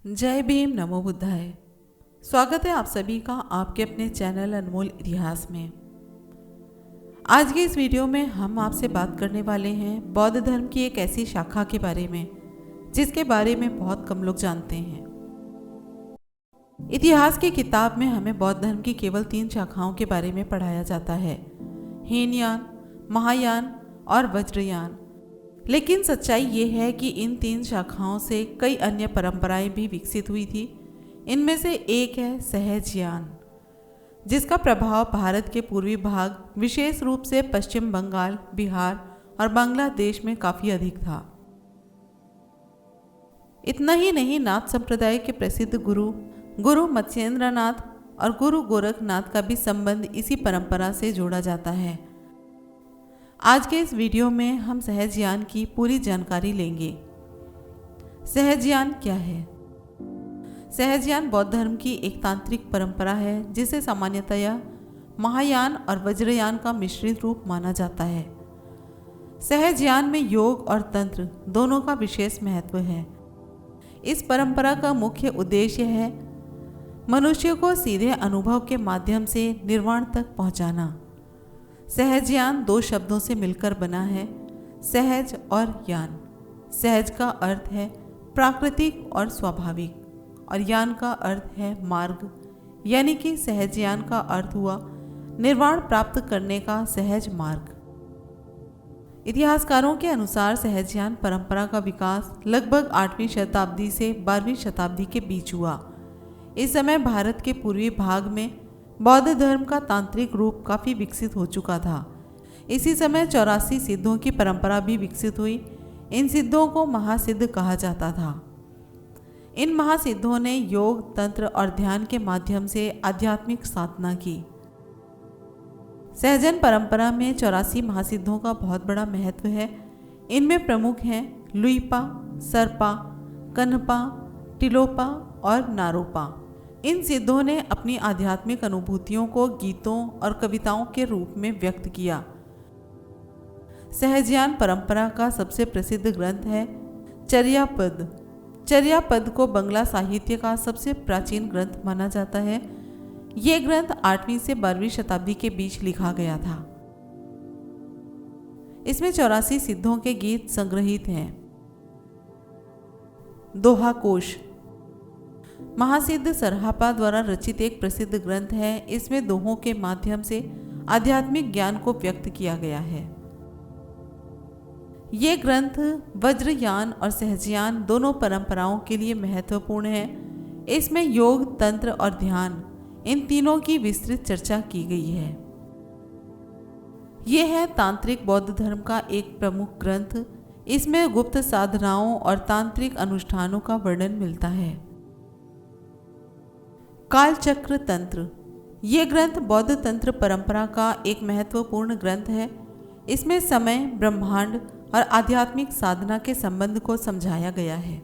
जय भीम, नमो बुद्धाय। स्वागत है आप सभी का आपके अपने चैनल अनमोल इतिहास में। आज के इस वीडियो में हम आपसे बात करने वाले हैं बौद्ध धर्म की एक ऐसी शाखा के बारे में जिसके बारे में बहुत कम लोग जानते हैं। इतिहास की किताब में हमें बौद्ध धर्म की केवल 3 शाखाओं के बारे में पढ़ाया जाता है, हीनयान, महायान और वज्रयान। लेकिन सच्चाई ये है कि इन 3 शाखाओं से कई अन्य परंपराएं भी विकसित हुई थी। इनमें से एक है सहजयान, जिसका प्रभाव भारत के पूर्वी भाग, विशेष रूप से पश्चिम बंगाल, बिहार और बांग्लादेश में काफ़ी अधिक था। इतना ही नहीं, नाथ संप्रदाय के प्रसिद्ध गुरु मत्स्येंद्रनाथ और गुरु गोरखनाथ का भी संबंध इसी परंपरा से जोड़ा जाता है। आज के इस वीडियो में हम सहजयान की पूरी जानकारी लेंगे। सहजयान क्या है? सहजयान बौद्ध धर्म की एक तांत्रिक परंपरा है जिसे सामान्यतया महायान और वज्रयान का मिश्रित रूप माना जाता है। सहजयान में योग और तंत्र दोनों का विशेष महत्व है। इस परंपरा का मुख्य उद्देश्य है मनुष्य को सीधे अनुभव के माध्यम से निर्वाण तक पहुंचाना। सहजयान 2 शब्दों से मिलकर बना है, सहज और यान। सहज का अर्थ है प्राकृतिक और स्वाभाविक और यान का अर्थ है मार्ग, यानी कि सहजयान का अर्थ हुआ निर्वाण प्राप्त करने का सहज मार्ग। इतिहासकारों के अनुसार सहजयान परंपरा का विकास लगभग 8वीं शताब्दी से 12वीं शताब्दी के बीच हुआ। इस समय भारत के पूर्वी भाग में बौद्ध धर्म का तांत्रिक रूप काफ़ी विकसित हो चुका था। इसी समय 84 सिद्धों की परंपरा भी विकसित हुई। इन सिद्धों को महासिद्ध कहा जाता था। इन महासिद्धों ने योग, तंत्र और ध्यान के माध्यम से आध्यात्मिक साधना की। सहजन परंपरा में 84 महासिद्धों का बहुत बड़ा महत्व है। इनमें प्रमुख हैं लुइपा, सरपा, कन्हपा, टिलोपा और नारोपा। इन सिद्धों ने अपनी आध्यात्मिक अनुभूतियों को गीतों और कविताओं के रूप में व्यक्त किया। सहजयान परंपरा का सबसे प्रसिद्ध ग्रंथ है चर्यापद। चर्यापद को बंगला साहित्य का सबसे प्राचीन ग्रंथ माना जाता है। ये ग्रंथ 8वीं से 12वीं शताब्दी के बीच लिखा गया था। इसमें 84 सिद्धों के गीत संग्रहित हैं। दोहा कोश महासिद्ध सरहापा द्वारा रचित एक प्रसिद्ध ग्रंथ है। इसमें दोहों के माध्यम से आध्यात्मिक ज्ञान को व्यक्त किया गया है। ये ग्रंथ वज्रयान और सहजयान दोनों परंपराओं के लिए महत्वपूर्ण है। इसमें योग, तंत्र और ध्यान इन तीनों की विस्तृत चर्चा की गई है। यह है तांत्रिक बौद्ध धर्म का एक प्रमुख ग्रंथ। इसमें गुप्त साधनाओं और तांत्रिक अनुष्ठानों का वर्णन मिलता है। कालचक्र तंत्र, ये ग्रंथ बौद्ध तंत्र परंपरा का एक महत्वपूर्ण ग्रंथ है। इसमें समय, ब्रह्मांड और आध्यात्मिक साधना के संबंध को समझाया गया है।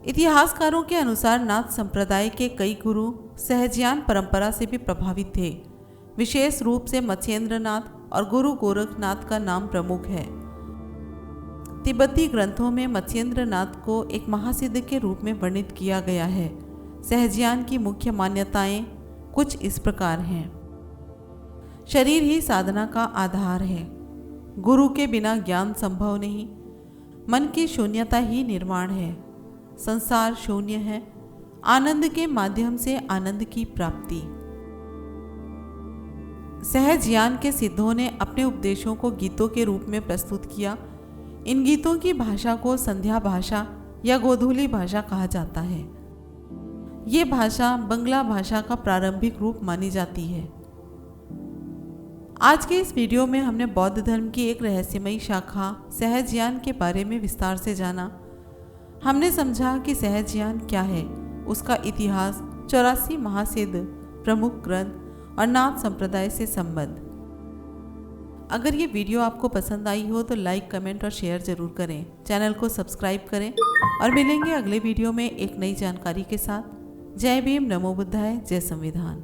इतिहासकारों के अनुसार नाथ संप्रदाय के कई गुरु सहजयान परंपरा से भी प्रभावित थे। विशेष रूप से मत्स्येंद्रनाथ और गुरु गोरखनाथ का नाम प्रमुख है। तिब्बती ग्रंथों में मत्स्येंद्रनाथ को एक महासिद्ध के रूप में वर्णित किया गया है। सहजयान की मुख्य मान्यताएं कुछ इस प्रकार हैं। शरीर ही साधना का आधार है। गुरु के बिना ज्ञान संभव नहीं। मन की शून्यता ही निर्वाण है। संसार शून्य है। आनंद के माध्यम से आनंद की प्राप्ति। सहजयान के सिद्धों ने अपने उपदेशों को गीतों के रूप में प्रस्तुत किया। इन गीतों की भाषा को संध्या भाषा या गोधूली भाषा कहा जाता है। ये भाषा बंगला भाषा का प्रारंभिक रूप मानी जाती है। आज के इस वीडियो में हमने बौद्ध धर्म की एक रहस्यमयी शाखा सहजयान के बारे में विस्तार से जाना। हमने समझा कि सहजयान क्या है, उसका इतिहास, 84 महासिद्ध, प्रमुख ग्रंथ और नाथ संप्रदाय से संबंध। अगर ये वीडियो आपको पसंद आई हो तो लाइक, कमेंट और शेयर जरूर करें। चैनल को सब्सक्राइब करें और मिलेंगे अगले वीडियो में एक नई जानकारी के साथ। जय भीम, नमो बुद्धाय, जय संविधान।